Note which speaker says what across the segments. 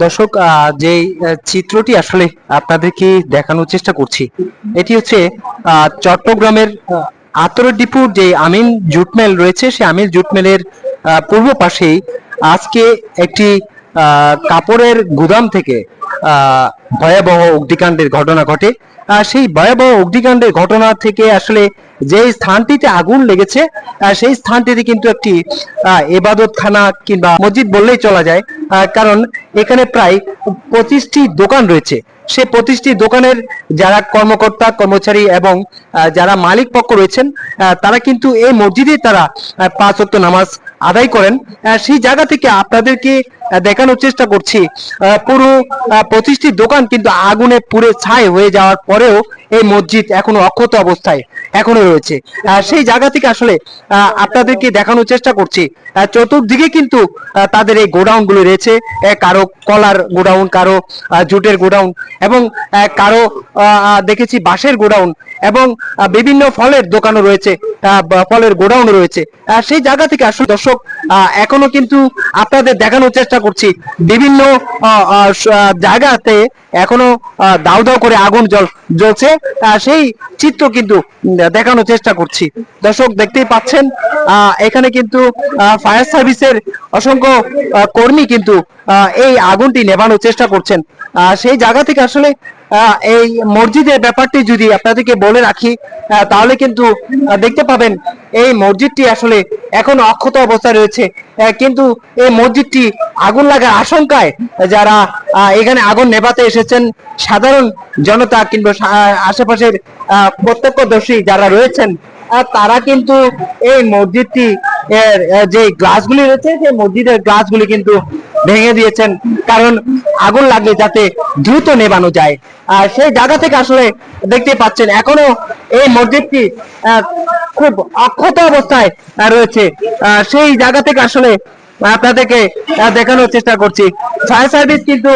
Speaker 1: দর্শক, যে চিত্রটি আসলে আপনাদেরকে দেখানোর চেষ্টা করছি, এটি হচ্ছে চট্টগ্রামের আতর ডিপুর যে আমিন জুট মিল রয়েছে, সেই আমিন জুট মিলের পূর্ব পাশেই আজকে একটি কাপড়ের গুদাম থেকে ভয়াবহ অগ্নিকাণ্ডের ঘটনা ঘটে। সেই ভয়াবহ অগ্নিকাণ্ডের ঘটনা থেকে আসলে যে স্থানটিতে আগুন লেগেছে, সেই স্থানটিতে কিন্তু একটি ইবাদতখানা কিংবা মসজিদ বললেই চলা যায়, কারণ এখানে প্রায় 25টি দোকান রয়েছে। সে 25টি দোকানের যারা কর্মকর্তা কর্মচারী এবং যারা মালিক পক্ষ রয়েছেন, তারা কিন্তু এই মসজিদে তারা 5 ওয়াক্ত নামাজ আদায় করেন। সেই জায়গা থেকে আপনাদেরকে দেখানোর চেষ্টা করছি, পুরো 25টি দোকান কিন্তু আগুনে পুড়ে ছাই হয়ে যাওয়ার পরেও এই মসজিদ এখনো অক্ষত অবস্থায় এখনো রয়েছে। সেই জায়গা থেকে আসলে আপনাদেরকে দেখানোর চেষ্টা করছি, চতুর্দিকে কিন্তু তাদের এই গোডাউন গুলো রয়েছে। কারো কলার গোডাউন, কারো জুটের গোডাউন এবং কারো দেখেছি বাঁশের গোডাউন এবং বিভিন্ন ফলের দোকানও রয়েছে, ফলের গোডাউন রয়েছে। সেই জায়গা থেকে আসলে দর্শক এখনো কিন্তু আপনাদের দেখানোর চেষ্টা করছি, বিভিন্ন জায়গাতে এখনো দাউ দাউ করে আগুন জ্বলছে। সেই চিত্র কিন্তু দেখানোর চেষ্টা করছি। দর্শক দেখতেই পাচ্ছেন, এখানে কিন্তু ফায়ার সার্ভিসের অসংখ্য কর্মী কিন্তু এই আগুনটি নেভানোর চেষ্টা করছেন। সেই জায়গা থেকে আসলে এই মসজিদের ব্যাপারটি যদি আপনাদেরকে বলে রাখি, তাহলে কিন্তু দেখতে পাবেন এই মসজিদটি আসলে এখন অক্ষত অবস্থায় রয়েছে। কিন্তু এই মসজিদটি আগুন লাগার আশঙ্কায় যারা এখানে আগুন নেভাতে এসেছেন, সাধারণ জনতা কিংবা আশেপাশের প্রত্যক্ষদর্শী যারা রয়েছেন, তারা কিন্তু এই মসজিদটি যে গ্লাসগুলি রয়েছে, সেই মসজিদের গ্লাসগুলি কিন্তু ভেঙে দিয়েছেন, কারণ আগুন লাগলে যাতে দ্রুত নেভানো যায়। আর সেই জায়গা থেকে আসলে দেখতে পাচ্ছেন এখনো এই মসজিদটি খুব অক্ষত অবস্থায় রয়েছে। সেই জায়গা থেকে আসলে আপনাদেরকে দেখানোর চেষ্টা করছি। ফায়ার সার্ভিস কিন্তু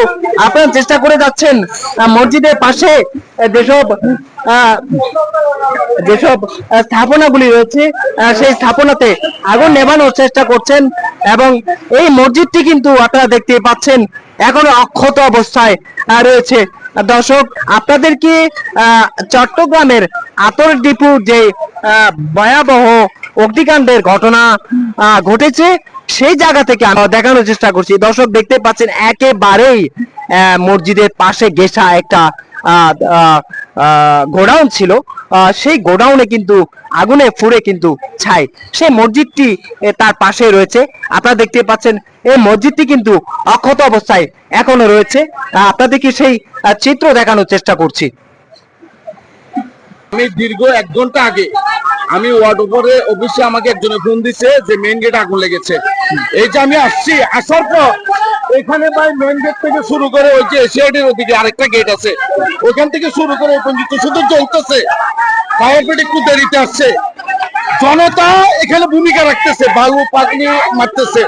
Speaker 1: আপনারা চেষ্টা করে যাচ্ছেন মসজিদের পাশে যেসব স্থাপনাগুলি রয়েছে, সেই স্থাপনাতে আগুন নেভানোর চেষ্টা করছেন এবং এই মসজিদটি কিন্তু আপনারা দেখতে পাচ্ছেন এখনো অক্ষত অবস্থায় রয়েছে। দর্শক, আপনাদেরকে চট্টগ্রামের আতর ডিপুর যে ভয়াবহ অগ্নিকাণ্ডের ঘটনা ঘটেছে, সেই জায়গা থেকে আমরা দেখানোর চেষ্টা করছি। দর্শক দেখতে পাচ্ছেন একেবারেই মসজিদের পাশে ঘেঁষা একটা গোডাউন ছিল, সেই গোডাউনে কিন্তু আগুনে পুড়ে কিন্তু ছাই। সেই মসজিদটি তার পাশে রয়েছে। আপনারা দেখতে পাচ্ছেন এই মসজিদটি কিন্তু অক্ষত অবস্থায় এখনো রয়েছে। আপনাদেরকে সেই চিত্র দেখানোর চেষ্টা করছি।
Speaker 2: আমি দীর্ঘ 1 ঘন্টা আগে আমি ওয়ার্ড উপরে অফিসে আমাকে একজনে ফোন দিছে যে মেইন গেট আগুন লেগেছে। এই যে আমি আসছি, আসার পর এখানে ভাই মেইন গেট থেকে শুরু করে ওই যে এশিয়াডের ওদিকে আরেকটা গেট আছে, ওখান থেকে শুরু করে পর্যন্ত শুধু জ্বলতেছে। ফায়ার ব্রিগেড একটু দেরিতে আসছে, জনতা এখানে ভূমিকা রাখতেছে, বালু পানি মারতেছে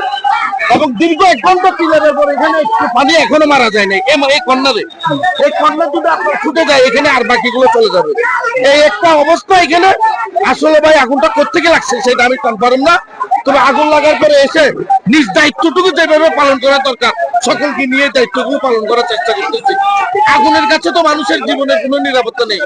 Speaker 2: এবং দীর্ঘ 1 ঘন্টা ক্লিয়ারের পর এখানে একটু পানি এখনো মারা যায় নাই। এই কন্যা যদি আপনার ছুটে যায় এখানে আর বাকিগুলো চলে যাবে। এই একটা অবস্থা এখানে। আসলে ভাই আগুনটা কোত্থেকে লাগছে সেটা আমি কনফার্ম না, তবে আগুন লাগার পরে এসে নিজ দায়িত্বটুকু যেভাবে পালন করা দরকার সকলকে নিয়ে দায়িত্বটুকু পালন করার চেষ্টা করতেছি। আগুনের কাছে তো মানুষের জীবনের কোনো নিরাপত্তা নেই।